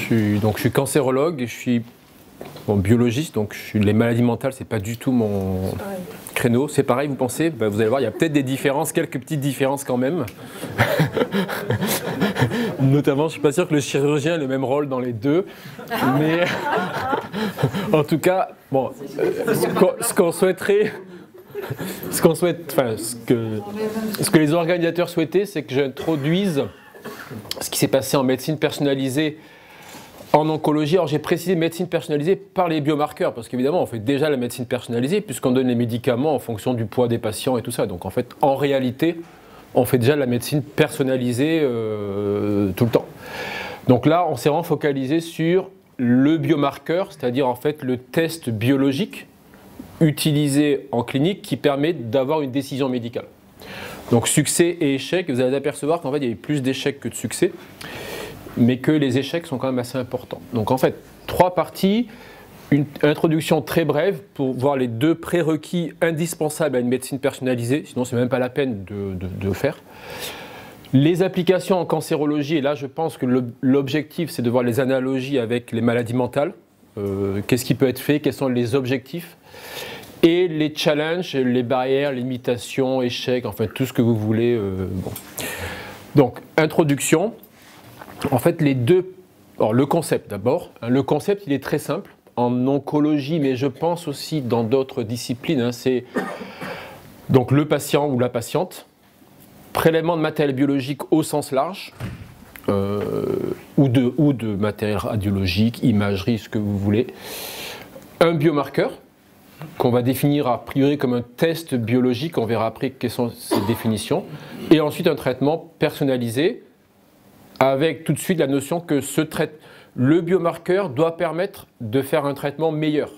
Je suis cancérologue et je suis biologiste, donc les maladies mentales, c'est pas du tout mon créneau. C'est pareil, vous pensez? Vous allez voir, il y a peut-être des différences, quelques petites différences quand même. Notamment, je suis pas sûr que le chirurgien ait le même rôle dans les deux. Mais en tout cas, bon, ce qu'on souhaiterait, ce que les organisateurs souhaitaient, c'est que j'introduise ce qui s'est passé en médecine personnalisée en oncologie. Alors j'ai précisé médecine personnalisée par les biomarqueurs, parce qu'évidemment on fait déjà la médecine personnalisée puisqu'on donne les médicaments en fonction du poids des patients et tout ça. Donc en fait, en réalité, on fait déjà la médecine personnalisée tout le temps. Donc là, on s'est vraiment focalisé sur le biomarqueur, c'est-à-dire en fait le test biologique utilisé en clinique qui permet d'avoir une décision médicale. Donc succès et échec, vous allez apercevoir qu'en fait il y a eu plus d'échecs que de succès, mais que les échecs sont quand même assez importants. Donc en fait, 3 parties, une introduction très brève pour voir les 2 prérequis indispensables à une médecine personnalisée, sinon c'est même pas la peine de faire. Les applications en cancérologie, et là je pense que l'objectif c'est de voir les analogies avec les maladies mentales, qu'est-ce qui peut être fait, quels sont les objectifs, et les challenges, les barrières, limitations, échecs, enfin tout ce que vous voulez. Bon. Donc, introduction. En fait, alors, le concept d'abord. Le concept, il est très simple. En oncologie, mais je pense aussi dans d'autres disciplines, c'est donc le patient ou la patiente, prélèvement de matériel biologique au sens large, ou de matériel radiologique, imagerie, ce que vous voulez. Un biomarqueur, qu'on va définir a priori comme un test biologique, on verra après quelles sont ces définitions, et ensuite un traitement personnalisé, avec tout de suite la notion que le biomarqueur doit permettre de faire un traitement meilleur.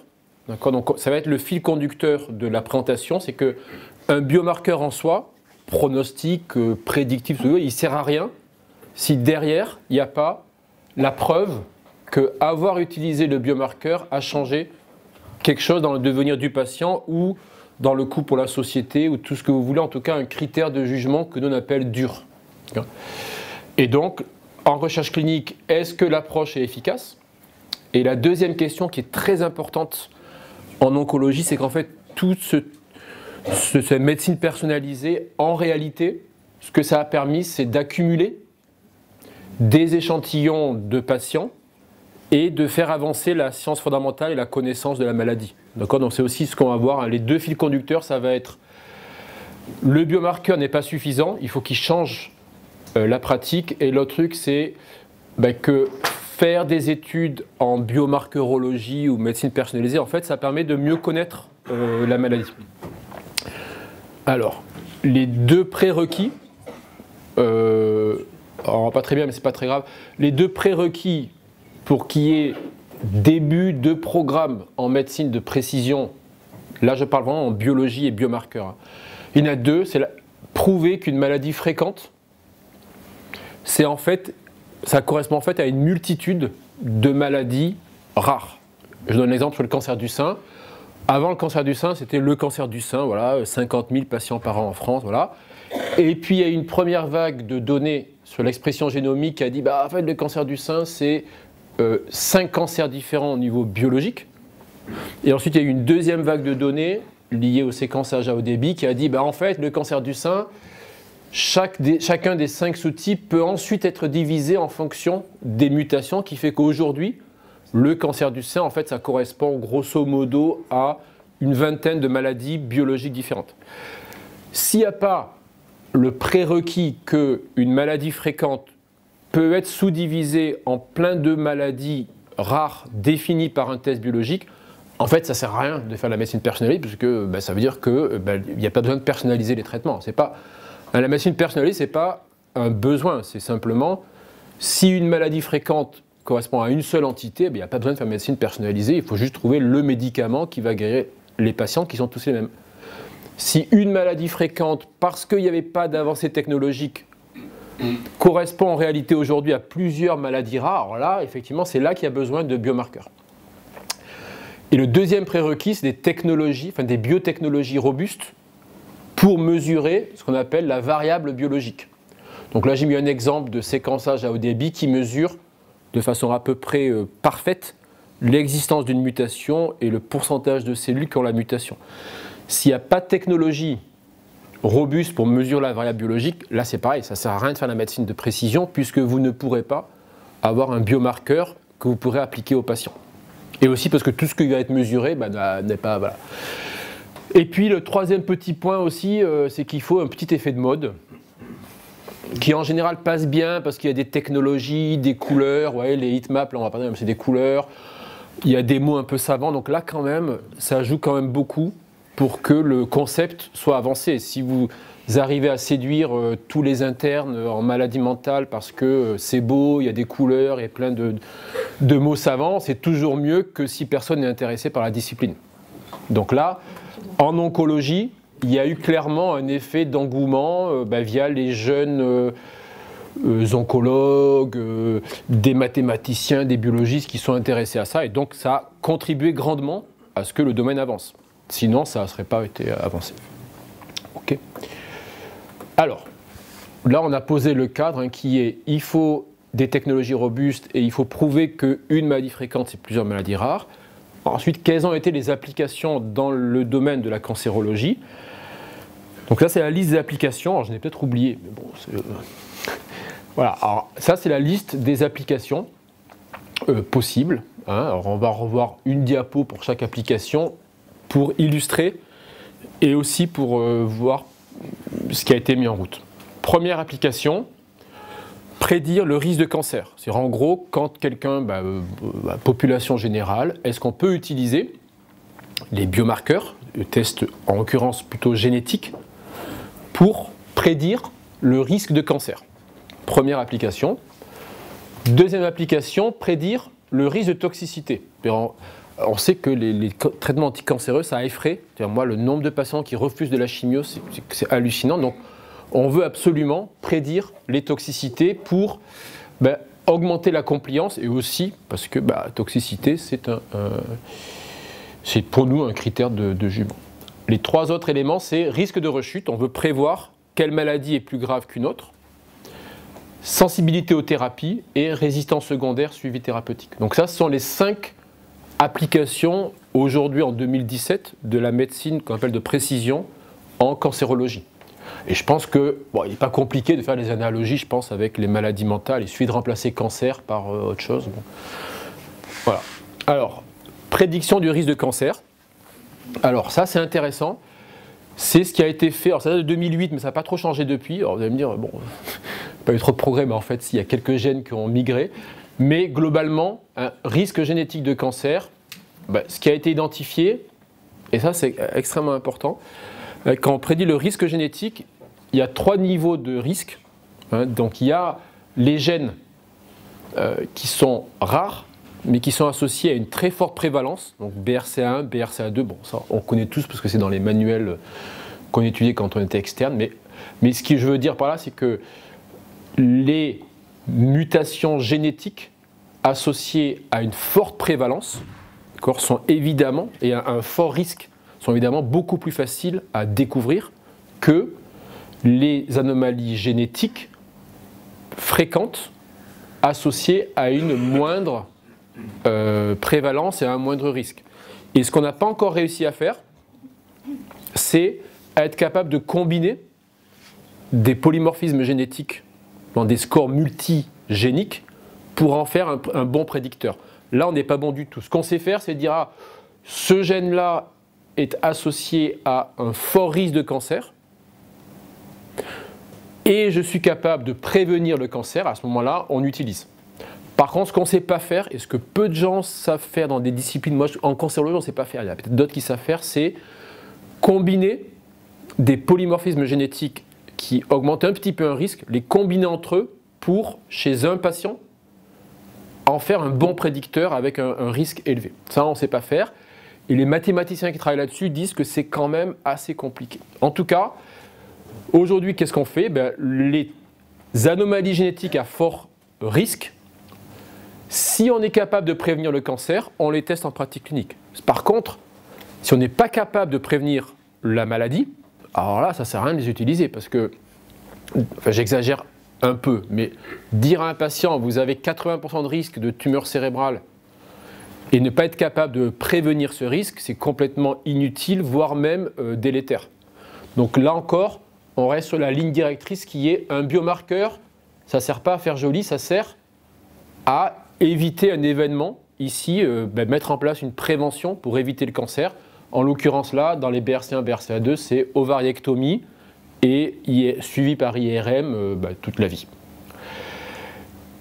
Donc ça va être le fil conducteur de la présentation, c'est qu'un biomarqueur en soi, pronostic, prédictif, il ne sert à rien si derrière il n'y a pas la preuve qu'avoir utilisé le biomarqueur a changé quelque chose dans le devenir du patient ou dans le coût pour la société ou tout ce que vous voulez, en tout cas un critère de jugement que nous on appelle dur. Et donc, en recherche clinique, est-ce que l'approche est efficace? Et la deuxième question qui est très importante en oncologie, c'est qu'en fait, toute cette médecine personnalisée, en réalité, ce que ça a permis, c'est d'accumuler des échantillons de patients et de faire avancer la science fondamentale et la connaissance de la maladie. D'accord? Donc c'est aussi ce qu'on va voir. Les 2 fils conducteurs, ça va être le biomarqueur n'est pas suffisant, il faut qu'il change la pratique. Et l'autre truc, c'est que faire des études en biomarqueurologie ou médecine personnalisée, en fait, ça permet de mieux connaître la maladie. Alors, les 2 prérequis, alors pas très bien, mais c'est pas très grave. Les 2 prérequis pour qu'il y ait début de programme en médecine de précision, là je parle vraiment en biologie et biomarqueurs. Il y en a 2, c'est prouver qu'une maladie fréquente, ça correspond en fait à une multitude de maladies rares. Je donne un exemple sur le cancer du sein. Avant le cancer du sein, c'était le cancer du sein, voilà, 50 000 patients par an en France, voilà. Et puis il y a eu une première vague de données sur l'expression génomique qui a dit en fait le cancer du sein c'est 5 cancers différents au niveau biologique. Et ensuite il y a eu une deuxième vague de données liée au séquençage à haut débit qui a dit en fait le cancer du sein, chacun des 5 sous-types peut ensuite être divisé en fonction des mutations, qui fait qu'aujourd'hui le cancer du sein en fait ça correspond grosso modo à une vingtaine de maladies biologiques différentes. S'il n'y a pas le prérequis qu'une maladie fréquente peut être sous-divisée en plein de maladies rares définies par un test biologique, en fait, ça ne sert à rien de faire la médecine personnalisée, puisque ça veut dire qu'il n'y a pas besoin de personnaliser les traitements. La médecine personnalisée, ce n'est pas un besoin, c'est simplement, si une maladie fréquente correspond à une seule entité, il n'y a pas besoin de faire médecine personnalisée, il faut juste trouver le médicament qui va guérir les patients qui sont tous les mêmes. Si une maladie fréquente, parce qu'il n'y avait pas d'avancée technologique, correspond en réalité aujourd'hui à plusieurs maladies rares, alors là, effectivement, c'est là qu'il y a besoin de biomarqueurs. Et le deuxième prérequis, c'est des technologies, des biotechnologies robustes pour mesurer ce qu'on appelle la variable biologique. Donc là, j'ai mis un exemple de séquençage à haut débit qui mesure de façon à peu près parfaite l'existence d'une mutation et le pourcentage de cellules qui ont la mutation. S'il n'y a pas de technologie robuste pour mesurer la variable biologique, là c'est pareil, ça ne sert à rien de faire la médecine de précision puisque vous ne pourrez pas avoir un biomarqueur que vous pourrez appliquer aux patients. Et aussi parce que tout ce qui va être mesuré n'est pas... Voilà. Et puis le troisième petit point aussi, c'est qu'il faut un petit effet de mode qui en général passe bien parce qu'il y a des technologies, des couleurs, ouais, les heatmaps, là on va parler, c'est des couleurs, il y a des mots un peu savants, donc là quand même, ça joue quand même beaucoup pour que le concept soit avancé. Si vous arrivez à séduire tous les internes en maladie mentale parce que c'est beau, il y a des couleurs et plein de mots savants, c'est toujours mieux que si personne n'est intéressé par la discipline. Donc là, en oncologie, il y a eu clairement un effet d'engouement via les jeunes oncologues, des mathématiciens, des biologistes qui sont intéressés à ça, et donc ça a contribué grandement à ce que le domaine avance. Sinon, ça ne serait pas été avancé. Ok. Alors, là, on a posé le cadre qui est, il faut des technologies robustes et il faut prouver qu'une maladie fréquente, c'est plusieurs maladies rares. Ensuite, quelles ont été les applications dans le domaine de la cancérologie? Donc là, c'est la liste des applications. Alors, je n'ai peut-être oublié, mais bon, voilà. Alors, ça, c'est la liste des applications possibles. Hein. Alors, on va revoir une diapo pour chaque application pour illustrer et aussi pour voir ce qui a été mis en route. Première application, prédire le risque de cancer. C'est-à-dire en gros, quand quelqu'un, population générale, est-ce qu'on peut utiliser les biomarqueurs, le test en l'occurrence plutôt génétique, pour prédire le risque de cancer. Première application. Deuxième application, prédire le risque de toxicité. On sait que les traitements anticancéreux, ça effraie. Moi, le nombre de patients qui refusent de la chimio, c'est hallucinant. Donc, on veut absolument prédire les toxicités pour augmenter la compliance et aussi parce que toxicité, c'est pour nous un critère de jugement. Les trois autres éléments, c'est risque de rechute. On veut prévoir quelle maladie est plus grave qu'une autre. Sensibilité aux thérapies et résistance secondaire suivi thérapeutique. Donc ça, ce sont les 5 applications aujourd'hui en 2017 de la médecine qu'on appelle de précision en cancérologie. Et je pense que, il n'est pas compliqué de faire des analogies, je pense, avec les maladies mentales. Il suffit de remplacer cancer par autre chose. Bon. Voilà. Alors, prédiction du risque de cancer. Alors ça, c'est intéressant. C'est ce qui a été fait, alors ça date de 2008, mais ça n'a pas trop changé depuis. Alors vous allez me dire, bon, pas eu trop de progrès, mais en fait, il y a quelques gènes qui ont migré. Mais globalement, un risque génétique de cancer, ce qui a été identifié, et ça c'est extrêmement important, quand on prédit le risque génétique, il y a 3 niveaux de risque. Donc il y a les gènes qui sont rares, mais qui sont associés à une très forte prévalence, donc BRCA1, BRCA2, bon ça on connaît tous parce que c'est dans les manuels qu'on étudiait quand on était externe, mais ce que je veux dire par là, c'est que les mutations génétiques associées à une forte prévalence sont évidemment, et à un fort risque, sont évidemment beaucoup plus faciles à découvrir que les anomalies génétiques fréquentes associées à une moindre prévalence et à un moindre risque. Et ce qu'on n'a pas encore réussi à faire, c'est être capable de combiner des polymorphismes génétiques dans des scores multigéniques pour en faire un bon prédicteur. Là, on n'est pas bon du tout. Ce qu'on sait faire, c'est dire, ce gène-là est associé à un fort risque de cancer et je suis capable de prévenir le cancer. À ce moment-là, on utilise. Par contre, ce qu'on ne sait pas faire, et ce que peu de gens savent faire dans des disciplines, moi en cancérologie on ne sait pas faire, il y a peut-être d'autres qui savent faire, c'est combiner des polymorphismes génétiques qui augmentent un petit peu un risque, les combiner entre eux pour, chez un patient, en faire un bon prédicteur avec un risque élevé. Ça, on ne sait pas faire. Et les mathématiciens qui travaillent là-dessus disent que c'est quand même assez compliqué. En tout cas, aujourd'hui, qu'est-ce qu'on fait? Les anomalies génétiques à fort risque, si on est capable de prévenir le cancer, on les teste en pratique clinique. Par contre, si on n'est pas capable de prévenir la maladie, alors là, ça ne sert à rien de les utiliser parce que, j'exagère un peu, mais dire à un patient, vous avez 80% de risque de tumeur cérébrale, et ne pas être capable de prévenir ce risque, c'est complètement inutile, voire même délétère. Donc là encore, on reste sur la ligne directrice qui est un biomarqueur. Ça ne sert pas à faire joli, ça sert à éviter un événement. Ici, mettre en place une prévention pour éviter le cancer. En l'occurrence là, dans les BRCA1, BRCA2, c'est ovariectomie et suivi par IRM toute la vie.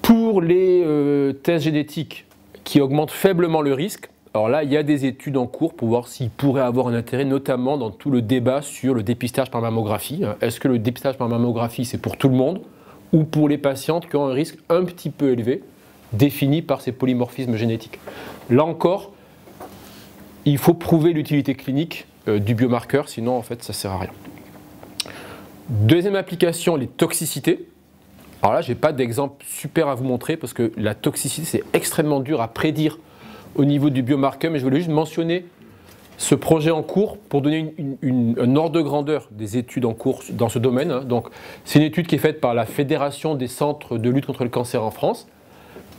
Pour les tests génétiques qui augmentent faiblement le risque, alors là, il y a des études en cours pour voir s'ils pourraient avoir un intérêt, notamment dans tout le débat sur le dépistage par mammographie. Est-ce que le dépistage par mammographie, c'est pour tout le monde ou pour les patientes qui ont un risque un petit peu élevé, défini par ces polymorphismes génétiques? Là encore, il faut prouver l'utilité clinique du biomarqueur, sinon en fait, ça ne sert à rien. Deuxième application, les toxicités. Alors là, je n'ai pas d'exemple super à vous montrer parce que la toxicité, c'est extrêmement dur à prédire au niveau du biomarqueur, mais je voulais juste mentionner ce projet en cours pour donner un ordre de grandeur des études en cours dans ce domaine. Donc, c'est une étude qui est faite par la Fédération des centres de lutte contre le cancer en France,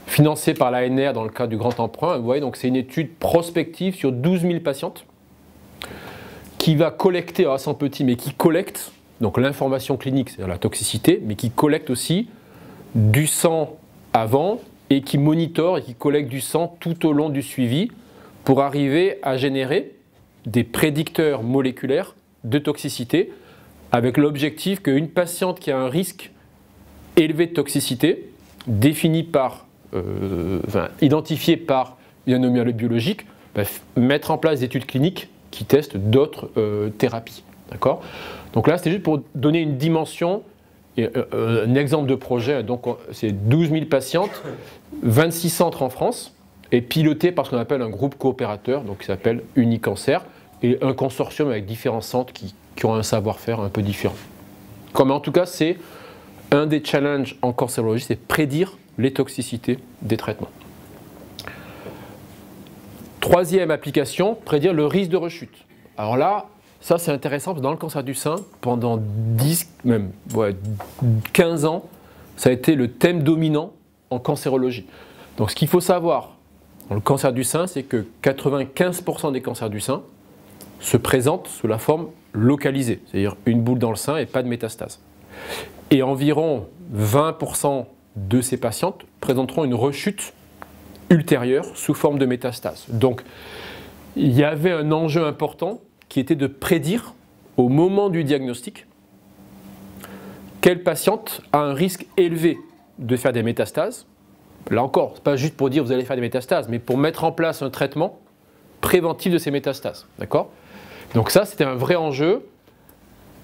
financée par l'ANR dans le cadre du Grand Emprunt. Vous voyez, donc c'est une étude prospective sur 12 000 patientes qui va collecter, alors c'est en petit, mais qui collecte donc l'information clinique, c'est-à-dire la toxicité, mais qui collecte aussi du sang avant et qui monitore et qui collecte du sang tout au long du suivi pour arriver à générer des prédicteurs moléculaires de toxicité avec l'objectif qu'une patiente qui a un risque élevé de toxicité, défini par, identifié par une anomalie biologique, mettre en place des études cliniques qui testent d'autres thérapies. D'accord ? Donc là, c'était juste pour donner une dimension, un exemple de projet. Donc, c'est 12 000 patientes, 26 centres en France, et piloté par ce qu'on appelle un groupe coopérateur, donc qui s'appelle Unicancer, et un consortium avec différents centres qui ont un savoir-faire un peu différent. Comme en tout cas, c'est un des challenges en cancérologie, c'est prédire les toxicités des traitements. Troisième application, prédire le risque de rechute. Alors là, ça c'est intéressant parce que dans le cancer du sein, pendant 15 ans, ça a été le thème dominant en cancérologie. Donc ce qu'il faut savoir dans le cancer du sein, c'est que 95% des cancers du sein se présentent sous la forme localisée, c'est-à-dire une boule dans le sein et pas de métastase. Et environ 20% de ces patientes présenteront une rechute ultérieure sous forme de métastase. Donc il y avait un enjeu important qui était de prédire au moment du diagnostic quelle patiente a un risque élevé de faire des métastases. Là encore, ce n'est pas juste pour dire vous allez faire des métastases, mais pour mettre en place un traitement préventif de ces métastases. D'accord ? Donc ça, c'était un vrai enjeu.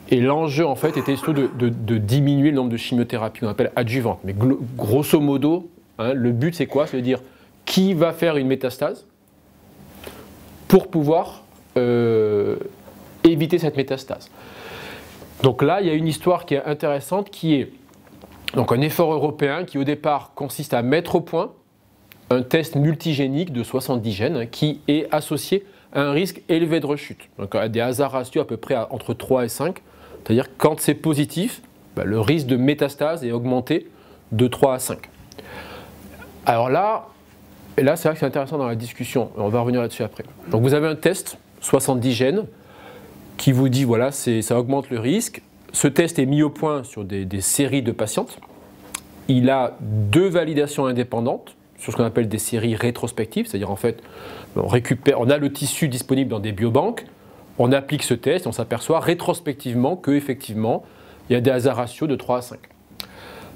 Et l'enjeu, en fait, était surtout de diminuer le nombre de chimiothérapies qu'on appelle adjuvantes. Mais grosso modo, le but, c'est quoi ? C'est de dire qui va faire une métastase pour pouvoir éviter cette métastase. Donc là, il y a une histoire qui est intéressante qui est donc un effort européen qui au départ consiste à mettre au point un test multigénique de 70 gènes qui est associé à un risque élevé de rechute. Donc à des hasards ratios à peu près entre 3 et 5, c'est-à-dire quand c'est positif, le risque de métastase est augmenté de 3 à 5. Alors là, c'est vrai que c'est intéressant dans la discussion, on va revenir là-dessus après. Donc vous avez un test, 70 gènes, qui vous dit voilà, ça augmente le risque. Ce test est mis au point sur des séries de patientes. Il a 2 validations indépendantes sur ce qu'on appelle des séries rétrospectives, c'est-à-dire en fait, on a le tissu disponible dans des biobanques, on applique ce test et on s'aperçoit rétrospectivement qu'effectivement, il y a des hasards ratios de 3 à 5.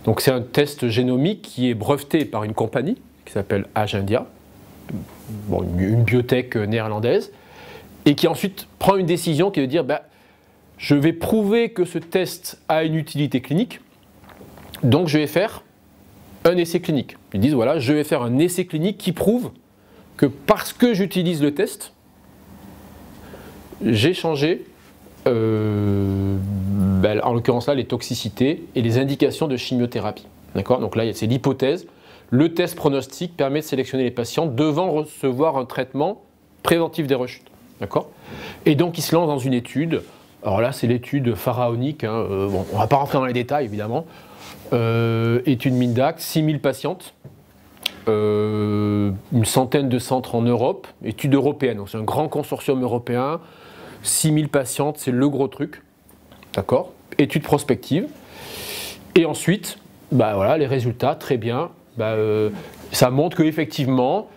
Donc c'est un test génomique qui est breveté par une compagnie qui s'appelle Agendia, une biotech néerlandaise, et qui ensuite prend une décision qui est de dire je vais prouver que ce test a une utilité clinique, donc je vais faire un essai clinique. Ils disent voilà, je vais faire un essai clinique qui prouve que parce que j'utilise le test, j'ai changé, en l'occurrence là, les toxicités et les indications de chimiothérapie. D'accord ? Donc là, c'est l'hypothèse. Le test pronostic permet de sélectionner les patients devant recevoir un traitement préventif des rechutes. D'accord ? Et donc, il se lance dans une étude. Alors là, c'est l'étude pharaonique. On ne va pas rentrer dans les détails, évidemment. étude Mindac, 6000 patientes, une centaine de centres en Europe, étude européenne, donc c'est un grand consortium européen, 6000 patientes, c'est le gros truc, d'accord? Étude prospective. Et ensuite, bah voilà, les résultats, très bien, ça montre qu'effectivement,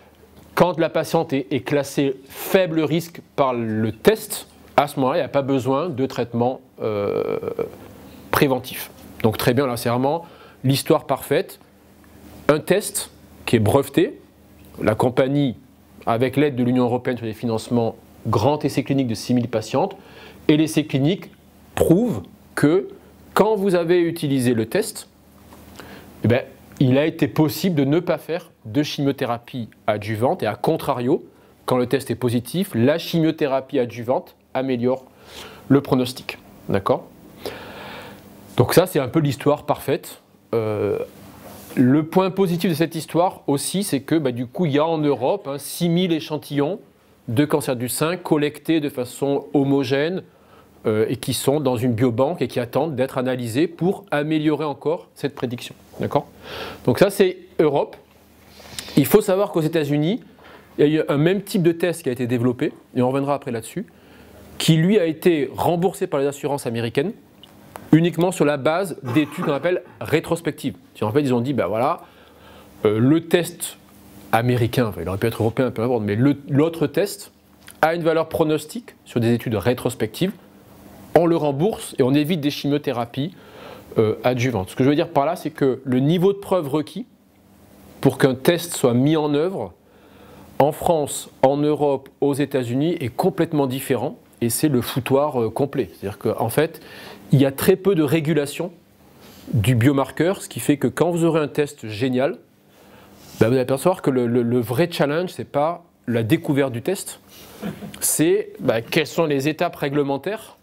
quand la patiente est classée faible risque par le test, à ce moment-là, il n'y a pas besoin de traitement préventif. Donc très bien, là c'est vraiment l'histoire parfaite. Un test qui est breveté, la compagnie, avec l'aide de l'Union européenne sur les financements, grand essai clinique de 6000 patientes, et l'essai clinique prouve que quand vous avez utilisé le test, eh bien, il a été possible de ne pas faire de chimiothérapie adjuvante, et à contrario, quand le test est positif, la chimiothérapie adjuvante améliore le pronostic. D'accord ? Donc ça, c'est un peu l'histoire parfaite. Le point positif de cette histoire aussi, c'est que du coup, il y a en Europe 6000 échantillons de cancer du sein collectés de façon homogène et qui sont dans une biobanque et qui attendent d'être analysés pour améliorer encore cette prédiction. D'accord ? Donc ça, c'est Europe. Il faut savoir qu'aux États-Unis, il y a eu un même type de test qui a été développé, et on reviendra après là-dessus, qui lui a été remboursé par les assurances américaines, uniquement sur la base d'études qu'on appelle rétrospectives. En fait, ils ont dit, le test américain, il aurait pu être européen, peu importe, mais l'autre test a une valeur pronostique sur des études rétrospectives, on le rembourse et on évite des chimiothérapies adjuvantes. Ce que je veux dire par là, c'est que le niveau de preuve requis pour qu'un test soit mis en œuvre en France, en Europe, aux États-Unis est complètement différent et c'est le foutoir complet. C'est-à-dire qu'en fait, il y a très peu de régulation du biomarqueur, ce qui fait que quand vous aurez un test génial, vous allez apercevoir que le vrai challenge, ce n'est pas la découverte du test, c'est quelles sont les étapes réglementaires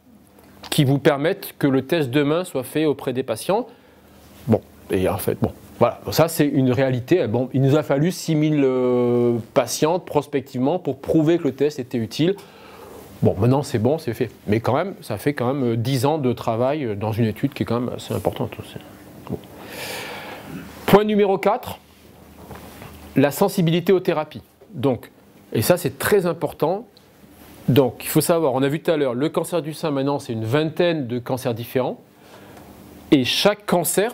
qui vous permettent que le test demain soit fait auprès des patients. Voilà, ça c'est une réalité. Il nous a fallu 6000 patientes prospectivement pour prouver que le test était utile. Maintenant c'est bon, c'est fait. Mais quand même, ça fait quand même 10 ans de travail dans une étude qui est quand même assez importante aussi. Point numéro 4, la sensibilité aux thérapies. Et ça c'est très important. Donc il faut savoir, on a vu tout à l'heure, le cancer du sein maintenant c'est une vingtaine de cancers différents. Et chaque cancer,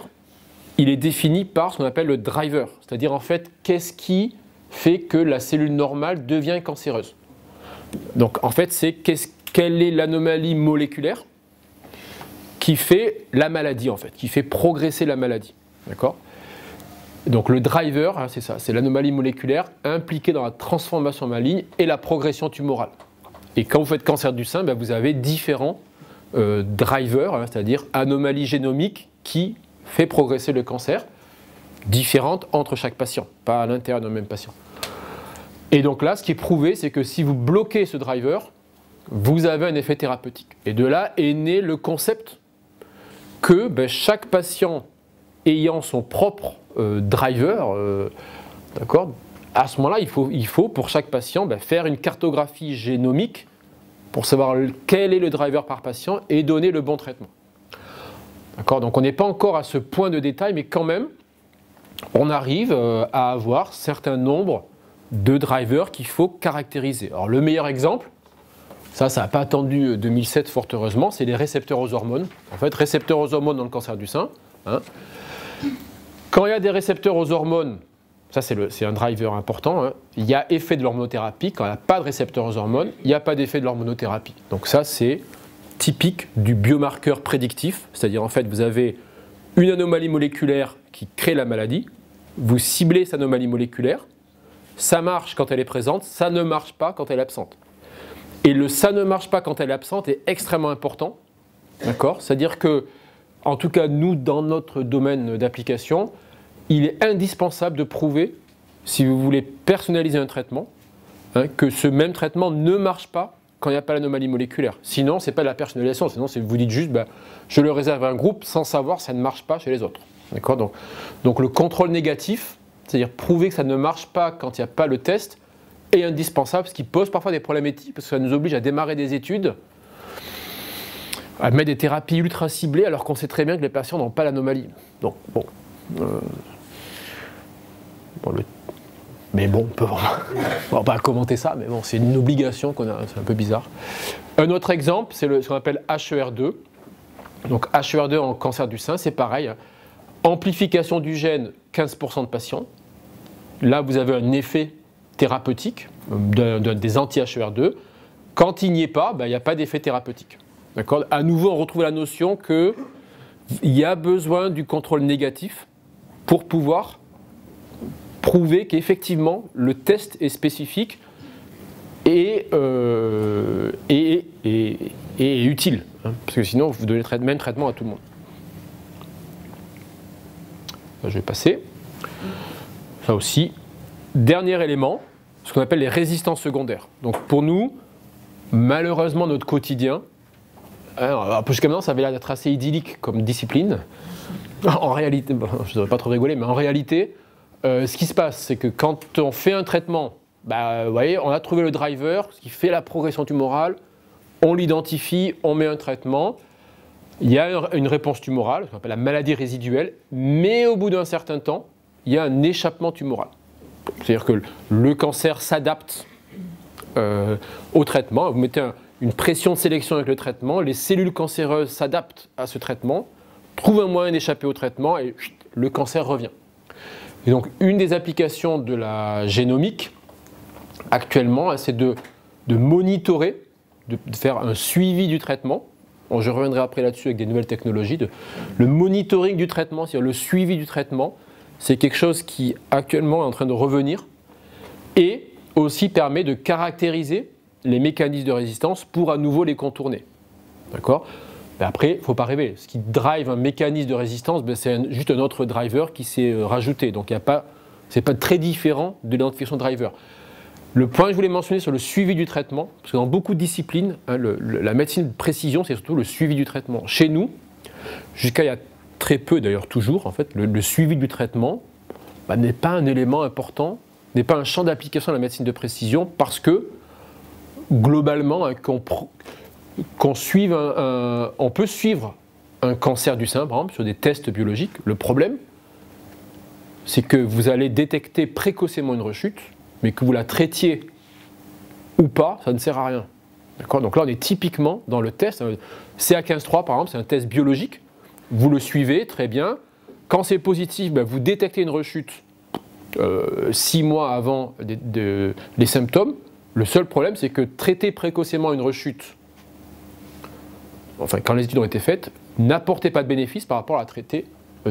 il est défini par ce qu'on appelle le driver. C'est-à-dire en fait, qu'est-ce qui fait que la cellule normale devient cancéreuse. Donc en fait, c'est quelle est l'anomalie moléculaire qui fait la maladie en fait, qui fait progresser la maladie. D'accord ? Donc le driver, c'est ça, c'est l'anomalie moléculaire impliquée dans la transformation maligne et la progression tumorale. Et quand vous faites cancer du sein, vous avez différents drivers, c'est-à-dire anomalies génomiques qui fait progresser le cancer, différentes entre chaque patient, pas à l'intérieur d'un même patient. Et donc là, ce qui est prouvé, c'est que si vous bloquez ce driver, vous avez un effet thérapeutique. Et de là est né le concept que chaque patient ayant son propre driver, d'accord, à ce moment-là, il faut pour chaque patient faire une cartographie génomique pour savoir quel est le driver par patient et donner le bon traitement. D'accord, donc on n'est pas encore à ce point de détail, mais quand même, on arrive à avoir certains nombres de drivers qu'il faut caractériser. Alors le meilleur exemple, ça n'a pas attendu 2007 fort heureusement, c'est les récepteurs aux hormones. En fait, récepteurs aux hormones dans le cancer du sein. Quand il y a des récepteurs aux hormones, ça c'est un driver important, il y a effet de l'hormonothérapie. Quand il n'y a pas de récepteurs aux hormones, il n'y a pas d'effet de l'hormonothérapie. Donc ça c'est typique du biomarqueur prédictif, c'est-à-dire en fait vous avez une anomalie moléculaire qui crée la maladie, vous ciblez cette anomalie moléculaire, ça marche quand elle est présente, ça ne marche pas quand elle est absente. Et le ça ne marche pas quand elle est absente est extrêmement important, d'accord ? C'est-à-dire que, en tout cas nous dans notre domaine d'application, il est indispensable de prouver, si vous voulez personnaliser un traitement, que ce même traitement ne marche pas quand il n'y a pas l'anomalie moléculaire. Sinon, ce n'est pas de la personnalisation, sinon vous dites juste je le réserve à un groupe sans savoir si ça ne marche pas chez les autres. D'accord ? Donc le contrôle négatif, c'est-à-dire prouver que ça ne marche pas quand il n'y a pas le test, est indispensable, ce qui pose parfois des problèmes éthiques, parce que ça nous oblige à démarrer des études à mettre des thérapies ultra ciblées alors qu'on sait très bien que les patients n'ont pas l'anomalie. Donc, bon. Mais bon, on va pas commenter ça, mais bon, c'est une obligation qu'on a, c'est un peu bizarre. Un autre exemple, c'est ce qu'on appelle HER2. Donc HER2 en cancer du sein, c'est pareil. Amplification du gène, 15% de patients. Là, vous avez un effet thérapeutique des anti-HER2. Quand il n'y est pas, il n'y a pas d'effet thérapeutique. D'accord ? À nouveau, on retrouve la notion qu'il y a besoin du contrôle négatif pour pouvoir prouver qu'effectivement le test est spécifique et utile, hein, parce que sinon vous donnez le même traitement à tout le monde. Je vais passer. Ça aussi. Dernier élément, ce qu'on appelle les résistances secondaires. Donc pour nous, malheureusement notre quotidien, jusqu'à maintenant ça avait l'air d'être assez idyllique comme discipline. En réalité, bon, je ne devrais pas trop rigoler, mais en réalité, ce qui se passe, c'est que quand on fait un traitement, vous voyez, on a trouvé le driver, ce qui fait la progression tumorale, on l'identifie, on met un traitement, il y a une réponse tumorale, ce qu'on appelle la maladie résiduelle, mais au bout d'un certain temps, il y a un échappement tumoral. C'est-à-dire que le cancer s'adapte au traitement, vous mettez une pression de sélection avec le traitement, les cellules cancéreuses s'adaptent à ce traitement, trouvent un moyen d'échapper au traitement et le cancer revient. Et donc, une des applications de la génomique, actuellement, c'est de monitorer, de faire un suivi du traitement. Bon, je reviendrai après là-dessus avec des nouvelles technologies. Le monitoring du traitement, c'est-à-dire le suivi du traitement, c'est quelque chose qui, actuellement, est en train de revenir et aussi permet de caractériser les mécanismes de résistance pour à nouveau les contourner. D'accord ? Mais après, il ne faut pas rêver. Ce qui drive un mécanisme de résistance, c'est juste un autre driver qui s'est rajouté. Donc, ce n'est pas très différent de l'identification de driver. Le point que je voulais mentionner sur le suivi du traitement, parce que dans beaucoup de disciplines, hein, la médecine de précision, c'est surtout le suivi du traitement. Chez nous, jusqu'à il y a très peu, d'ailleurs toujours, en fait, le suivi du traitement n'est pas un élément important, n'est pas un champ d'application de la médecine de précision, parce que, globalement, on peut suivre un cancer du sein, par exemple, sur des tests biologiques. Le problème, c'est que vous allez détecter précocement une rechute, mais que vous la traitiez ou pas, ça ne sert à rien. D'accord ? Donc là, on est typiquement dans le test. CA15-3, par exemple, c'est un test biologique. Vous le suivez, très bien. Quand c'est positif, vous détectez une rechute 6 mois avant les symptômes. Le seul problème, c'est que traiter précocement une rechute, enfin, quand les études ont été faites, n'apportait pas de bénéfice par rapport à la traiter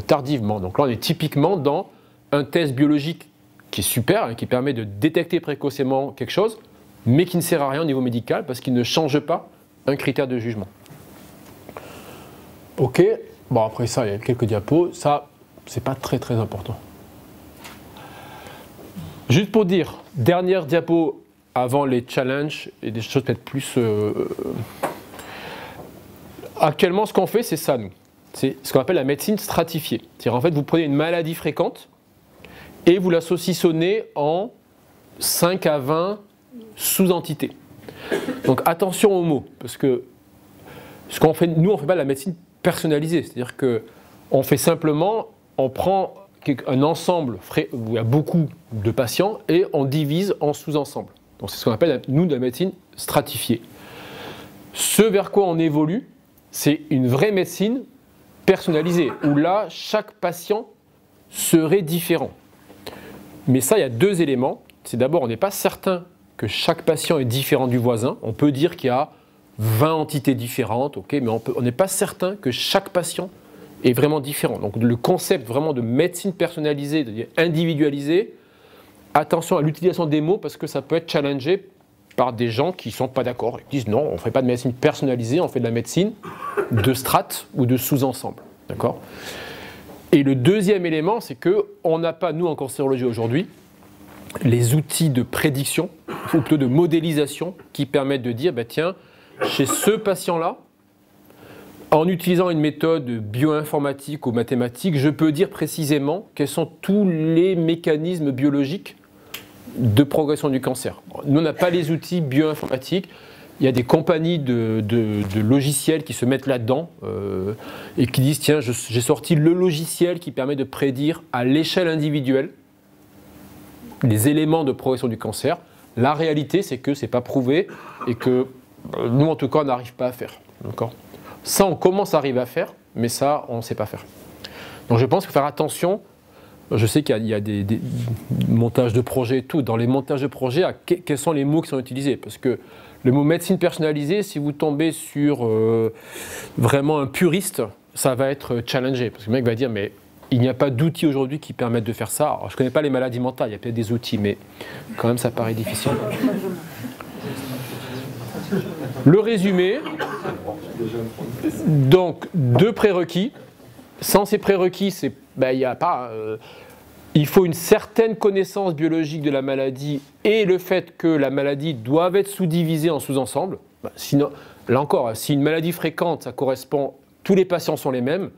tardivement. Donc là, on est typiquement dans un test biologique qui est super, hein, qui permet de détecter précocement quelque chose, mais qui ne sert à rien au niveau médical parce qu'il ne change pas un critère de jugement. Ok, bon après ça, il y a quelques diapos, ça, c'est pas très très important. Juste pour dire, dernière diapo avant les challenges et des choses peut-être plus... Actuellement, ce qu'on fait, c'est ça, nous. C'est ce qu'on appelle la médecine stratifiée. C'est-à-dire, en fait, vous prenez une maladie fréquente et vous la saucissonnez en 5 à 20 sous-entités. Donc, attention aux mots, parce que ce qu'on fait, nous, on ne fait pas de la médecine personnalisée. C'est-à-dire qu'on fait simplement, on prend un ensemble où il y a beaucoup de patients et on divise en sous-ensembles. Donc, c'est ce qu'on appelle, nous, de la médecine stratifiée. Ce vers quoi on évolue, c'est une vraie médecine personnalisée, où là, chaque patient serait différent. Mais ça, il y a 2 éléments. C'est d'abord, on n'est pas certain que chaque patient est différent du voisin. On peut dire qu'il y a 20 entités différentes, okay, mais on n'est pas certain que chaque patient est vraiment différent. Donc le concept vraiment de médecine personnalisée, individualisée, attention à l'utilisation des mots parce que ça peut être challengé par des gens qui ne sont pas d'accord. Ils disent non, on ne fait pas de médecine personnalisée, on fait de la médecine de strates ou de sous-ensemble. D'accord ? Et le deuxième élément, c'est qu'on n'a pas, nous en cancérologie aujourd'hui, les outils de prédiction, ou plutôt de modélisation, qui permettent de dire, tiens, chez ce patient-là, en utilisant une méthode bioinformatique ou mathématique, je peux dire précisément quels sont tous les mécanismes biologiques de progression du cancer. Nous, on n'a pas les outils bioinformatiques, il y a des compagnies de logiciels qui se mettent là-dedans et qui disent tiens, j'ai sorti le logiciel qui permet de prédire à l'échelle individuelle les éléments de progression du cancer. La réalité, c'est que ce n'est pas prouvé et que nous, en tout cas, on n'arrive pas à faire. Ça, on commence à arriver à faire, mais ça, on ne sait pas faire. Donc je pense qu'il faut faire attention. Je sais qu'il y a des montages de projets et tout. Dans les montages de projets, quels sont les mots qui sont utilisés? Parce que le mot médecine personnalisée, si vous tombez sur vraiment un puriste, ça va être challengé. Parce que le mec va dire, mais il n'y a pas d'outils aujourd'hui qui permettent de faire ça. Alors, je ne connais pas les maladies mentales, il y a peut-être des outils, mais quand même, ça paraît difficile. Le résumé, donc, 2 prérequis. Sans ces prérequis, il n'y a pas... il faut une certaine connaissance biologique de la maladie et le fait que la maladie doit être sous-divisée en sous-ensembles. Sinon, là encore, si une maladie fréquente, ça correspond, tous les patients sont les mêmes,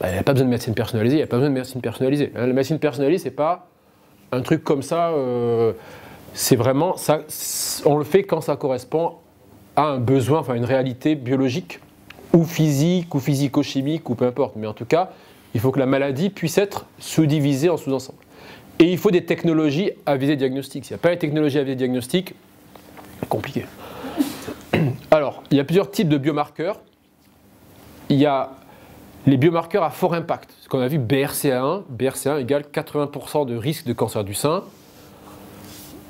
il n'y a pas besoin de médecine personnalisée, il n'y a pas besoin de médecine personnalisée. La médecine personnalisée, ce n'est pas un truc comme ça, c'est vraiment, ça, on le fait quand ça correspond à un besoin, enfin une réalité biologique, ou physique, ou physico-chimique, ou peu importe. Mais en tout cas, il faut que la maladie puisse être sous-divisée en sous-ensembles. Et il faut des technologies à visée diagnostique. S'il n'y a pas les technologies à visée diagnostique, c'est compliqué. Alors, il y a plusieurs types de biomarqueurs. Il y a les biomarqueurs à fort impact. Ce qu'on a vu, BRCA1. BRCA1 égale 80% de risque de cancer du sein.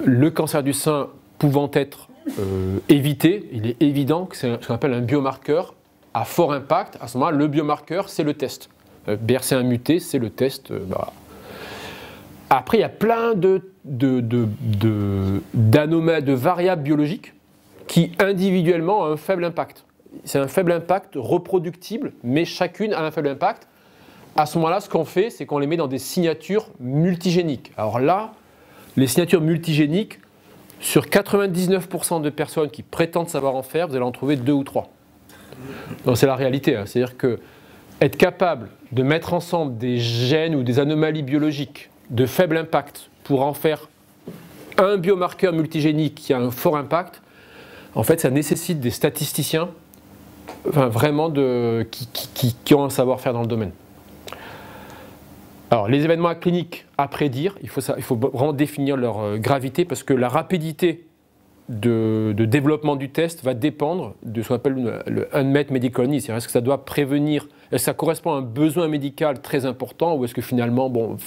Le cancer du sein pouvant être évité, il est évident que c'est ce qu'on appelle un biomarqueur à fort impact. À ce moment-là, le biomarqueur, c'est le test. BRCA1 muté, c'est le test. Après, il y a plein d'anomalies, de variables biologiques qui individuellement ont un faible impact. C'est un faible impact reproductible, mais chacune a un faible impact. À ce moment-là, ce qu'on fait, c'est qu'on les met dans des signatures multigéniques. Alors là, les signatures multigéniques, sur 99% de personnes qui prétendent savoir en faire, vous allez en trouver 2 ou 3. Donc c'est la réalité, hein. C'est-à-dire que être capable de mettre ensemble des gènes ou des anomalies biologiques de faible impact pour en faire un biomarqueur multigénique qui a un fort impact, en fait, ça nécessite des statisticiens vraiment qui ont un savoir-faire dans le domaine. Alors, les événements cliniques à prédire, il faut vraiment définir leur gravité parce que la rapidité de développement du test va dépendre de ce qu'on appelle le unmet medical need. C'est-à-dire, est-ce que ça doit prévenir, est-ce que ça correspond à un besoin médical très important ou est-ce que finalement, bon,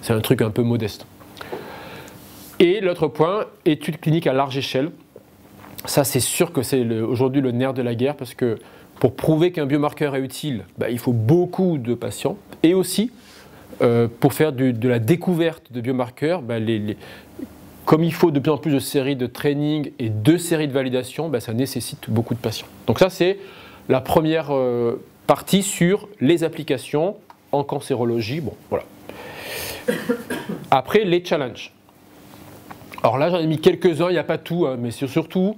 c'est un truc un peu modeste. Et l'autre point, études cliniques à large échelle. Ça, c'est sûr que c'est aujourd'hui le nerf de la guerre parce que pour prouver qu'un biomarqueur est utile, il faut beaucoup de patients et aussi pour faire de la découverte de biomarqueurs, comme il faut de plus en plus de séries de training et de séries de validation, ça nécessite beaucoup de patients. Donc ça, c'est la première partie sur les applications en cancérologie. Bon, voilà. Après, les challenges. Alors là, j'en ai mis quelques-uns, il n'y a pas tout, hein, mais c'est surtout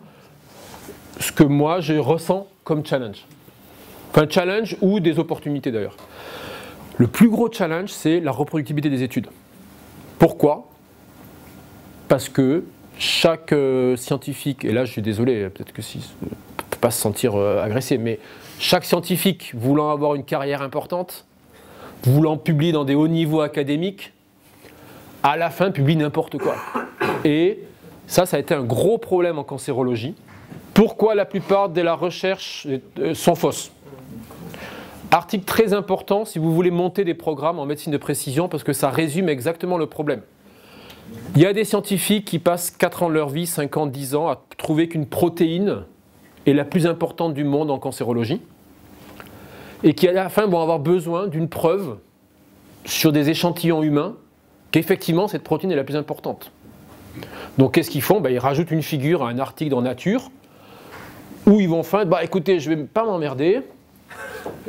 ce que moi, je ressens comme challenge. Enfin, challenge ou des opportunités d'ailleurs. Le plus gros challenge, c'est la reproductibilité des études. Pourquoi ? Parce que chaque scientifique, et là je suis désolé, peut-être que ne peut pas se sentir agressé, mais chaque scientifique voulant avoir une carrière importante, voulant publier dans des hauts niveaux académiques, à la fin publie n'importe quoi. Et ça a été un gros problème en cancérologie. Pourquoi la plupart de la recherche sont fausses ? Article très important si vous voulez monter des programmes en médecine de précision parce que ça résume exactement le problème. Il y a des scientifiques qui passent 4 ans de leur vie, 5 ans, 10 ans à trouver qu'une protéine est la plus importante du monde en cancérologie et qui à la fin vont avoir besoin d'une preuve sur des échantillons humains qu'effectivement cette protéine est la plus importante. Donc qu'est-ce qu'ils font ? Ils rajoutent une figure à un article dans Nature où ils vont faire, écoutez, je ne vais pas m'emmerder,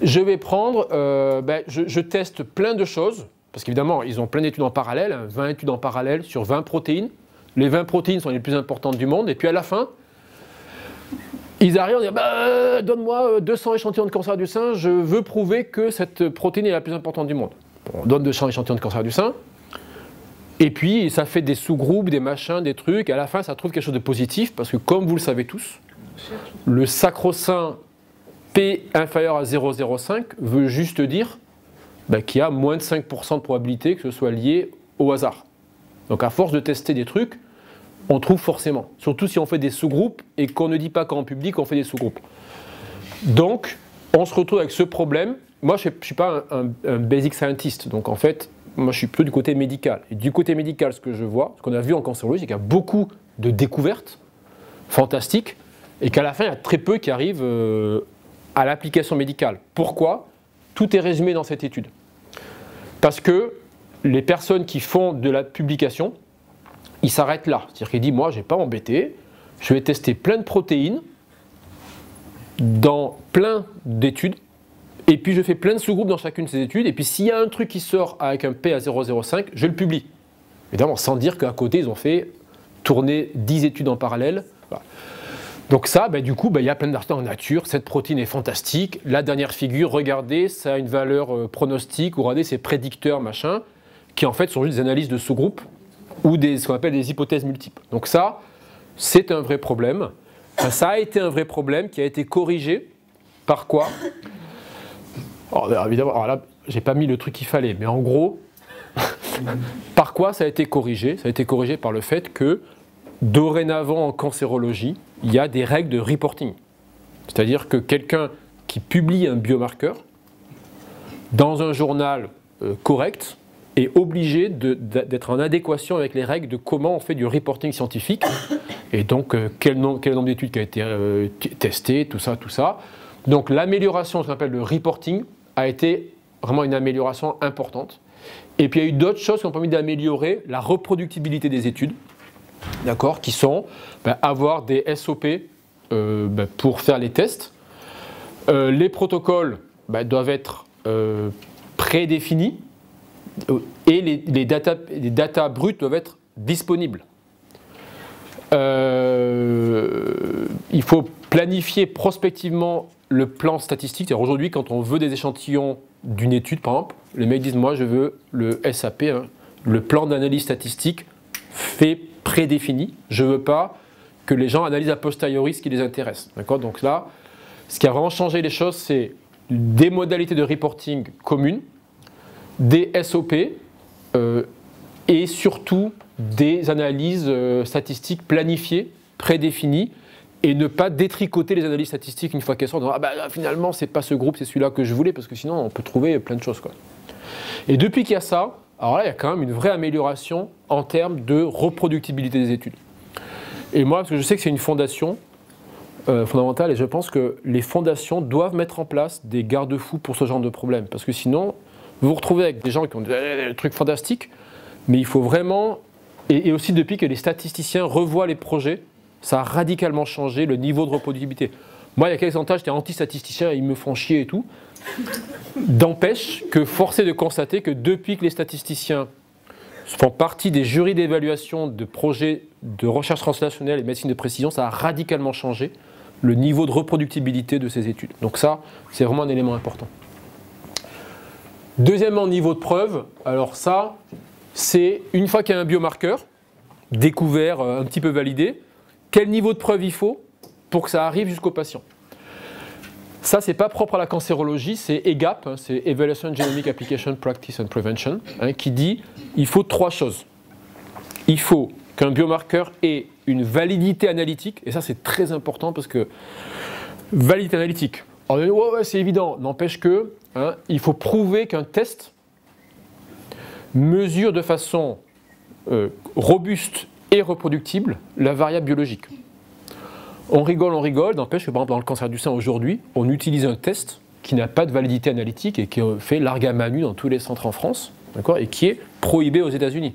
je vais prendre, je teste plein de choses, parce qu'évidemment, ils ont plein d'études en parallèle, 20 études en parallèle sur 20 protéines. Les 20 protéines sont les plus importantes du monde, et puis à la fin, ils arrivent à dire, donne-moi 200 échantillons de cancer du sein, je veux prouver que cette protéine est la plus importante du monde. Bon, on donne 200 échantillons de cancer du sein, et puis ça fait des sous-groupes, des machins, des trucs, et à la fin, ça trouve quelque chose de positif, parce que comme vous le savez tous, Le sacro-saint P inférieur à 0,05 veut juste dire qu'il y a moins de 5% de probabilité que ce soit lié au hasard. Donc à force de tester des trucs, on trouve forcément. Surtout si on fait des sous-groupes et qu'on ne dit pas qu'en public on fait des sous-groupes. Donc on se retrouve avec ce problème. Moi je ne suis pas un basic scientist, donc en fait, moi je suis plutôt du côté médical. Et du côté médical, ce que je vois, ce qu'on a vu en cancérologie, c'est qu'il y a beaucoup de découvertes fantastiques et qu'à la fin il y a très peu qui arrivent à l'application médicale. Pourquoi? Tout est résumé dans cette étude. Parce que les personnes qui font de la publication, ils s'arrêtent là. C'est-à-dire qu'ils disent, moi je ne vais pas m'embêter, je vais tester plein de protéines dans plein d'études, et puis je fais plein de sous-groupes dans chacune de ces études, et puis s'il y a un truc qui sort avec un P à 0,05, je le publie. Évidemment, sans dire qu'à côté, ils ont fait tourner 10 études en parallèle. Voilà. Donc ça, du coup, il y a plein d'articles en nature, cette protéine est fantastique, la dernière figure, regardez, ça a une valeur pronostique, ou regardez, c'est prédicteur, machin, qui en fait sont juste des analyses de sous-groupes, ou ce qu'on appelle des hypothèses multiples. Donc ça, c'est un vrai problème. Enfin, ça a été un vrai problème qui a été corrigé par quoi? Alors, évidemment, alors là, j'ai pas mis le truc qu'il fallait, mais en gros, par quoi ça a été corrigé? Ça a été corrigé par le fait que, dorénavant en cancérologie, il y a des règles de reporting. C'est-à-dire que quelqu'un qui publie un biomarqueur dans un journal correct est obligé d'être en adéquation avec les règles de comment on fait du reporting scientifique et donc quel nombre d'études qui a été testé, tout ça, tout ça. Donc l'amélioration, ce qu'on appelle le reporting, a été vraiment une amélioration importante. Et puis il y a eu d'autres choses qui ont permis d'améliorer la reproductibilité des études, d'accord, qui sont avoir des SOP pour faire les tests. Les protocoles doivent être prédéfinis et les data brutes doivent être disponibles. Il faut planifier prospectivement le plan statistique. Aujourd'hui, quand on veut des échantillons d'une étude, par exemple, les mecs disent, moi je veux le SAP, le plan d'analyse statistique fait prédéfini. Je ne veux pas que les gens analysent a posteriori ce qui les intéresse. Donc là, ce qui a vraiment changé les choses, c'est des modalités de reporting communes, des SOP et surtout des analyses statistiques planifiées, prédéfinies, et ne pas détricoter les analyses statistiques une fois qu'elles sortent. Finalement, c'est pas ce groupe, c'est celui-là que je voulais, parce que sinon, on peut trouver plein de choses, quoi. Et depuis qu'il y a ça, alors là, il y a quand même une vraie amélioration en termes de reproductibilité des études. Et moi, parce que je sais que c'est une fondation fondamentale, et je pense que les fondations doivent mettre en place des garde-fous pour ce genre de problème. Parce que sinon, vous vous retrouvez avec des gens qui ont des trucs fantastiques, mais il faut vraiment... Et aussi depuis que les statisticiens revoient les projets, ça a radicalement changé le niveau de reproductibilité. Moi, il y a quelques temps, j'étais anti-statisticien, ils me font chier et tout. D'empêche que force est de constater que depuis que les statisticiens font partie des jurys d'évaluation de projets de recherche translationnelle et de médecine de précision, ça a radicalement changé le niveau de reproductibilité de ces études. Donc ça, c'est vraiment un élément important. Deuxièmement, niveau de preuve. Alors ça, c'est une fois qu'il y a un biomarqueur découvert, un petit peu validé, quel niveau de preuve il faut pour que ça arrive jusqu'au patient. Ça, ce n'est pas propre à la cancérologie, c'est EGAP, c'est Evaluation Genomic Application Practice and Prevention, qui dit il faut 3 choses. Il faut qu'un biomarqueur ait une validité analytique, et ça c'est très important parce que validité analytique, ouais, c'est évident, n'empêche que il faut prouver qu'un test mesure de façon robuste et reproductible la variable biologique. On rigole, n'empêche que par exemple dans le cancer du sein aujourd'hui, on utilise un test qui n'a pas de validité analytique et qui est fait largue à main nue dans tous les centres en France, et qui est prohibé aux États-Unis.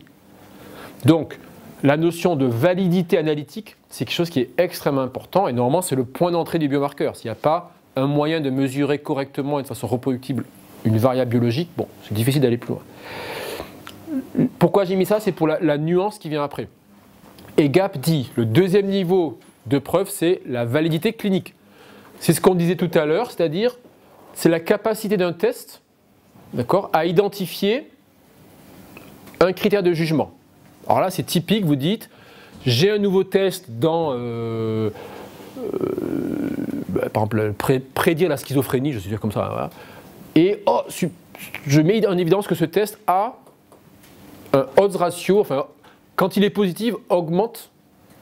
Donc, la notion de validité analytique, c'est quelque chose qui est extrêmement important et normalement c'est le point d'entrée du biomarqueur. S'il n'y a pas un moyen de mesurer correctement et de façon reproductible une variable biologique, bon, c'est difficile d'aller plus loin. Pourquoi j'ai mis ça? C'est pour la nuance qui vient après. EGAP dit, le deuxième niveau de preuve, c'est la validité clinique. C'est ce qu'on disait tout à l'heure, c'est-à-dire c'est la capacité d'un test, à identifier un critère de jugement. Alors là, c'est typique, vous dites, j'ai un nouveau test dans par exemple, prédire la schizophrénie, je suis dire comme ça, voilà. Et je mets en évidence que ce test a un odds ratio, enfin, quand il est positif, augmente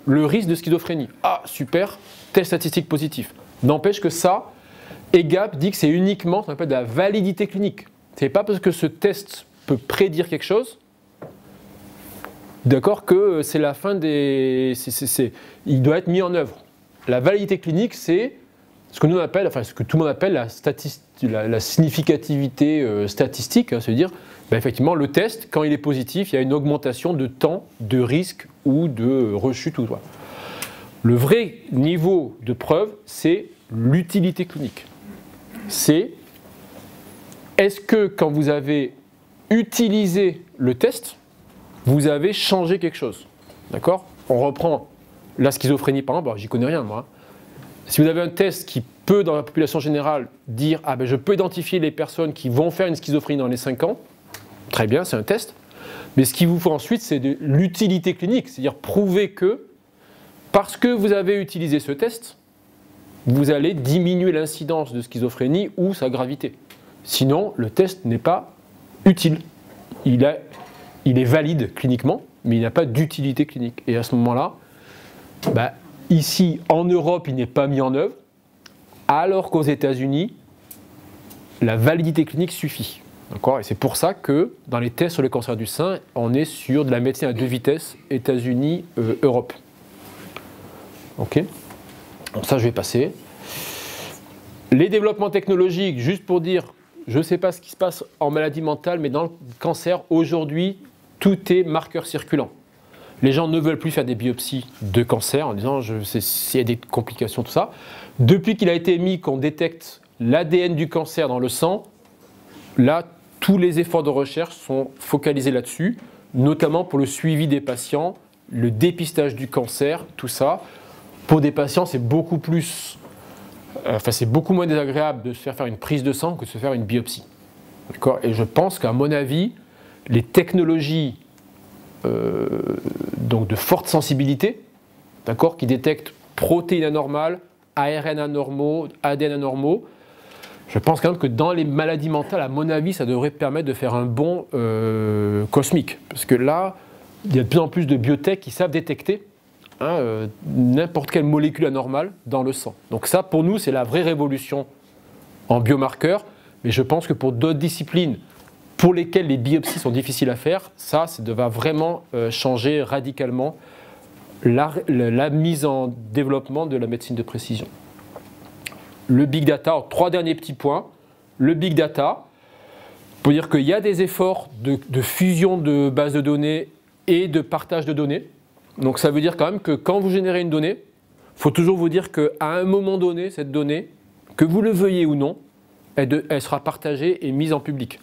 le risque de schizophrénie. Ah, super, test statistique positif. N'empêche que ça, EGAPP dit que c'est uniquement ce qu'on appelle de la validité clinique. C'est pas parce que ce test peut prédire quelque chose, d'accord, que c'est la fin des... il doit être mis en œuvre. La validité clinique, c'est ce que nous on appelle, enfin ce que tout le monde appelle la significativité statistique, hein, c'est-à-dire, effectivement, le test, quand il est positif, il y a une augmentation de temps, de risque ou de rechute. Voilà. Le vrai niveau de preuve, c'est l'utilité clinique. C'est est-ce que quand vous avez utilisé le test, vous avez changé quelque chose. D'accord ? On reprend la schizophrénie par exemple, j'y connais rien moi. Si vous avez un test qui peut dans la population générale dire je peux identifier les personnes qui vont faire une schizophrénie dans les 5 ans, très bien, c'est un test. Mais ce qu'il vous faut ensuite, c'est de l'utilité clinique, c'est-à-dire prouver que parce que vous avez utilisé ce test, vous allez diminuer l'incidence de schizophrénie ou sa gravité. Sinon, le test n'est pas utile. Il est valide cliniquement, mais il n'a pas d'utilité clinique. Et à ce moment-là, ici, en Europe, il n'est pas mis en œuvre, alors qu'aux États-Unis, la validité clinique suffit. D'accord ? Et c'est pour ça que dans les tests sur le cancer du sein, on est sur de la médecine à 2 vitesses, États-Unis, Europe. Ok ? Donc ça, je vais passer. Les développements technologiques, juste pour dire, je ne sais pas ce qui se passe en maladie mentale, mais dans le cancer, aujourd'hui, tout est marqueur circulant. Les gens ne veulent plus faire des biopsies de cancer en disant s'il y a des complications, tout ça. Depuis qu'il a été émis qu'on détecte l'ADN du cancer dans le sang, là, tous les efforts de recherche sont focalisés là-dessus, notamment pour le suivi des patients, le dépistage du cancer, tout ça. Pour des patients, c'est beaucoup moins désagréable de se faire une prise de sang que de se faire une biopsie. D'accord ? Et je pense qu'à mon avis, les technologies donc de forte sensibilité, d'accord, qui détectent protéines anormales, ARN anormaux, ADN anormaux, je pense quand même que dans les maladies mentales, à mon avis, ça devrait permettre de faire un bond cosmique. Parce que là, il y a de plus en plus de biotech qui savent détecter n'importe quelle molécule anormale dans le sang. Donc ça, pour nous, c'est la vraie révolution en biomarqueurs. Mais je pense que pour d'autres disciplines pour lesquelles les biopsies sont difficiles à faire, ça va vraiment changer radicalement la mise en développement de la médecine de précision. Le big data, 3 derniers petits points. Le big data, pour dire qu'il y a des efforts de fusion de bases de données et de partage de données. Donc ça veut dire quand même que quand vous générez une donnée, il faut toujours vous dire qu'à un moment donné, cette donnée, que vous le veuillez ou non, elle sera partagée et mise en public.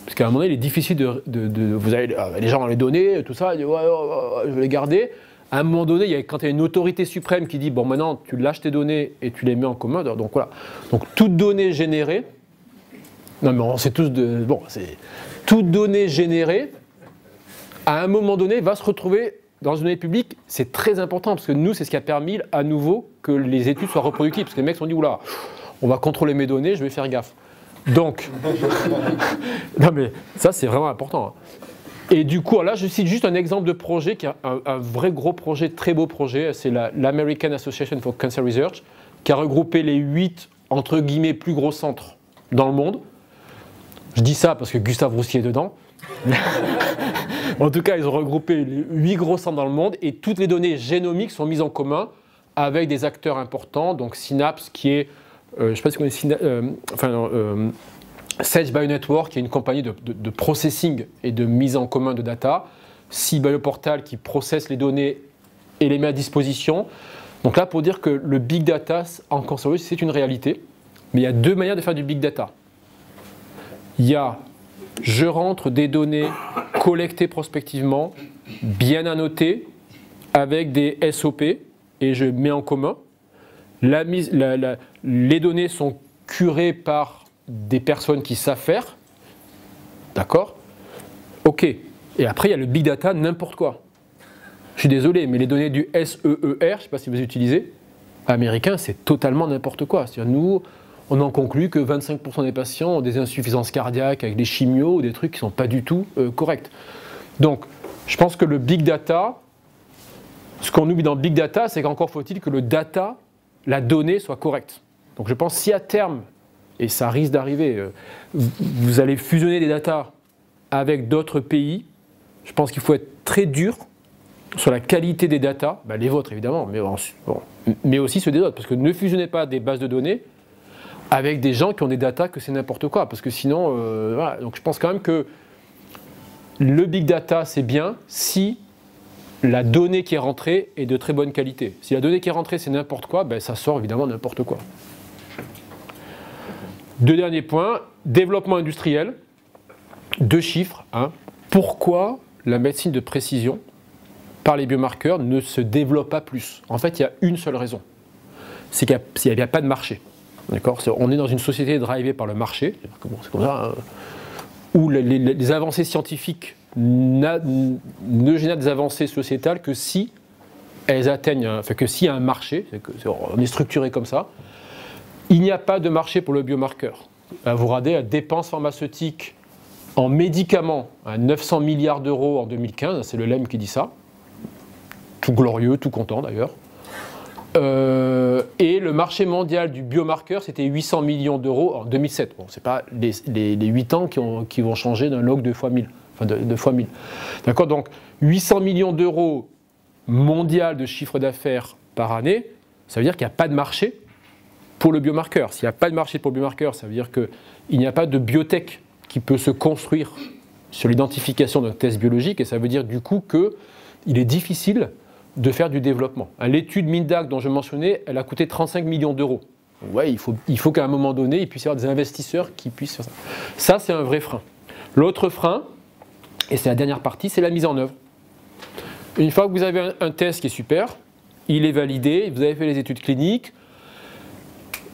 Parce qu'à un moment donné, il est difficile vous avez les gens ont les données, tout ça, ils disent je vais les garder. À un moment donné, quand il y a une autorité suprême qui dit bon maintenant tu lâches tes données et tu les mets en commun, donc voilà. Donc toute donnée générée, non mais on sait tous toute donnée générée, à un moment donné, va se retrouver dans une donnée publique. C'est très important parce que nous, c'est ce qui a permis à nouveau que les études soient reproductibles. Parce que les mecs se sont dit oula, on va contrôler mes données, je vais faire gaffe. Donc, non mais ça c'est vraiment important. Et du coup, là je cite juste un exemple de projet qui est un vrai gros projet, très beau projet. C'est l'American Association for Cancer Research qui a regroupé les 8 entre guillemets plus gros centres dans le monde. Je dis ça parce que Gustave Roussy est dedans. En tout cas, ils ont regroupé les 8 gros centres dans le monde et toutes les données génomiques sont mises en commun avec des acteurs importants. Donc Synapse qui est je ne sais pas si vous connaissez Sage BioNetwork, qui est une compagnie de processing et de mise en commun de data. C-Bioportal qui processe les données et les met à disposition. Donc là, pour dire que le big data en cancérologie, c'est une réalité. Mais il y a 2 manières de faire du big data. Il y a, je rentre des données collectées prospectivement, bien annotées, avec des SOP, et je mets en commun. Les données sont curées par des personnes qui savent faire. D'accord ? Ok. Et après, il y a le big data, n'importe quoi. Je suis désolé, mais les données du SEER, je ne sais pas si vous utilisez, américain, c'est totalement n'importe quoi. C'est-à-dire, nous, on en conclut que 25% des patients ont des insuffisances cardiaques avec des chimios ou des trucs qui ne sont pas du tout corrects. Donc, je pense que le big data, ce qu'on oublie dans le big data, c'est qu'encore faut-il que le data, la donnée, soit correcte. Donc, je pense si à terme, et ça risque d'arriver, vous allez fusionner des datas avec d'autres pays, je pense qu'il faut être très dur sur la qualité des datas, les vôtres évidemment, mais aussi ceux des autres, parce que ne fusionnez pas des bases de données avec des gens qui ont des datas que c'est n'importe quoi, parce que sinon, voilà. Donc je pense quand même que le big data c'est bien si la donnée qui est rentrée est de très bonne qualité. Si la donnée qui est rentrée c'est n'importe quoi, ça sort évidemment n'importe quoi. Deux derniers points, développement industriel, 2 chiffres. Pourquoi la médecine de précision par les biomarqueurs ne se développe pas plus? En fait, il y a une seule raison, c'est qu'il n'y a pas de marché. On est dans une société drivée par le marché, c'est comme ça, où les avancées scientifiques ne génèrent des avancées sociétales que si elles atteignent, que s'il y a un marché, on est structuré comme ça. Il n'y a pas de marché pour le biomarqueur. Vous regardez la dépense pharmaceutique en médicaments à 900 milliards d'euros en 2015, c'est le LEM qui dit ça, tout glorieux, tout content d'ailleurs. Et le marché mondial du biomarqueur, c'était 800 millions d'euros en 2007. Bon, ce n'est pas les 8 ans qui vont changer d'un log de fois 1000. Enfin de fois 1000. D'accord, donc 800 millions d'euros mondial de chiffre d'affaires par année, ça veut dire qu'il n'y a pas de marché pour le biomarqueur. S'il n'y a pas de marché pour le biomarqueur, ça veut dire qu'il n'y a pas de biotech qui peut se construire sur l'identification d'un test biologique, et ça veut dire du coup qu'il est difficile de faire du développement. L'étude MINDAC dont je mentionnais, elle a coûté 35 millions d'euros. Ouais, il faut qu'à un moment donné, il puisse y avoir des investisseurs qui puissent faire ça. Ça, c'est un vrai frein. L'autre frein, et c'est la dernière partie, c'est la mise en œuvre. Une fois que vous avez un test qui est super, il est validé, vous avez fait les études cliniques,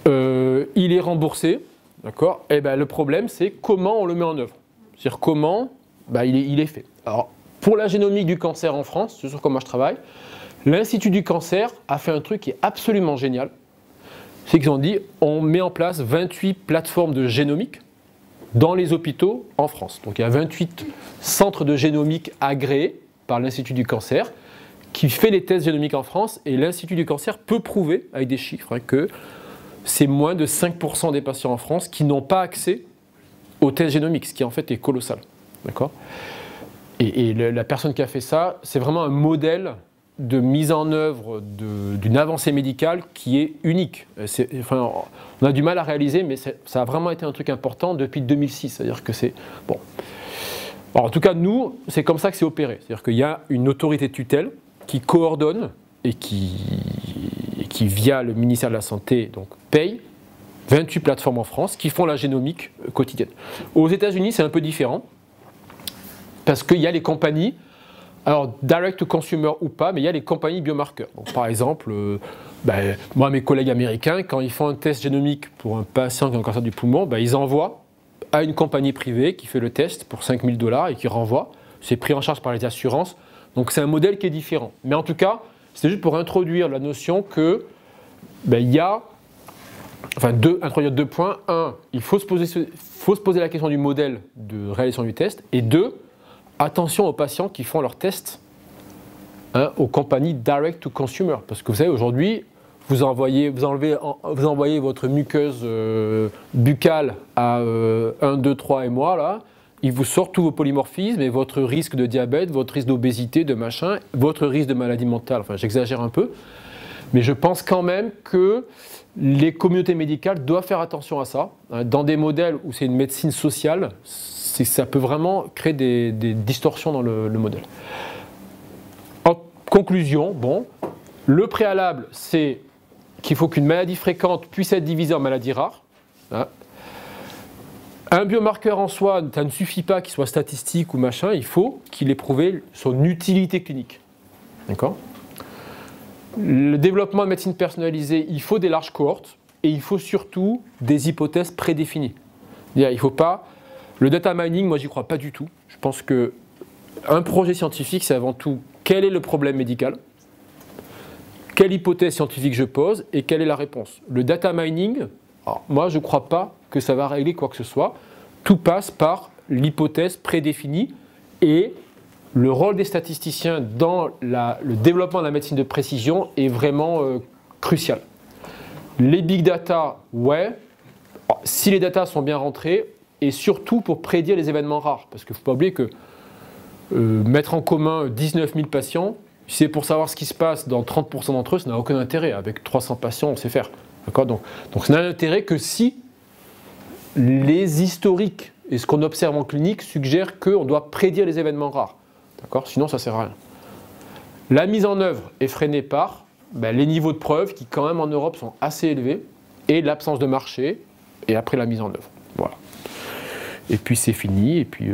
il est remboursé, d'accord? Et le problème, c'est comment on le met en œuvre. C'est-à-dire comment il est fait. Alors, pour la génomique du cancer en France, c'est sur quoi moi je travaille, l'Institut du cancer a fait un truc qui est absolument génial. C'est qu'ils ont dit, on met en place 28 plateformes de génomique dans les hôpitaux en France. Donc il y a 28 centres de génomique agréés par l'Institut du cancer qui fait les tests génomiques en France, et l'Institut du cancer peut prouver avec des chiffres que c'est moins de 5% des patients en France qui n'ont pas accès aux tests génomiques, ce qui en fait est colossal. D'accord ? Et la personne qui a fait ça, c'est vraiment un modèle de mise en œuvre d'une avancée médicale qui est unique. On a du mal à réaliser, mais ça a vraiment été un truc important depuis 2006. C'est-à-dire que c'est... Bon. Alors, en tout cas, nous, c'est comme ça que c'est opéré. C'est-à-dire qu'il y a une autorité de tutelle qui coordonne et qui via le ministère de la Santé, donc, paye 28 plateformes en France qui font la génomique quotidienne. Aux États-Unis, c'est un peu différent. Parce qu'il y a les compagnies, alors direct to consumer ou pas, mais il y a les compagnies biomarqueurs. Donc, par exemple, moi, mes collègues américains, quand ils font un test génomique pour un patient qui a un cancer du poumon, ils envoient à une compagnie privée qui fait le test pour 5 000 $ et qui renvoie. C'est pris en charge par les assurances. Donc c'est un modèle qui est différent. Mais en tout cas, c'est juste pour introduire la notion que il y a... introduire 2 points. 1, il faut se poser la question du modèle de réalisation du test. Et 2, attention aux patients qui font leur test aux compagnies direct to consumer. Parce que vous savez, aujourd'hui, vous envoyez votre muqueuse buccale à 1, 2, 3 et moi, là, il vous sort tous vos polymorphismes et votre risque de diabète, votre risque d'obésité, de machin, votre risque de maladie mentale. Enfin, j'exagère un peu. Mais je pense quand même que les communautés médicales doivent faire attention à ça. Dans des modèles où c'est une médecine sociale, ça peut vraiment créer des distorsions dans le modèle. En conclusion, le préalable, c'est qu'il faut qu'une maladie fréquente puisse être divisée en maladies rares. Un biomarqueur en soi, ça ne suffit pas qu'il soit statistique ou machin, il faut qu'il ait prouvé son utilité clinique. D'accord ? Le développement de médecine personnalisée, il faut des larges cohortes et il faut surtout des hypothèses prédéfinies. Il ne faut pas... Le data mining, moi, j'y crois pas du tout. Je pense qu'un projet scientifique, c'est avant tout quel est le problème médical, quelle hypothèse scientifique je pose et quelle est la réponse. Le data mining, alors, moi je ne crois pas que ça va régler quoi que ce soit. Tout passe par l'hypothèse prédéfinie et le rôle des statisticiens dans le développement de la médecine de précision est vraiment crucial. Les big data, ouais, si les data sont bien rentrés, et surtout pour prédire les événements rares. Parce qu'il ne faut pas oublier que mettre en commun 19 000 patients, si c'est pour savoir ce qui se passe dans 30% d'entre eux, ça n'a aucun intérêt. Avec 300 patients, on sait faire. Donc ça n'a intérêt que si les historiques et ce qu'on observe en clinique suggèrent qu'on doit prédire les événements rares. Sinon, ça ne sert à rien. La mise en œuvre est freinée par les niveaux de preuves qui, quand même, en Europe, sont assez élevés et l'absence de marché et après la mise en œuvre. Voilà. Et puis, c'est fini. Et puis,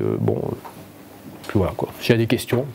puis voilà quoi. S'il y a des questions.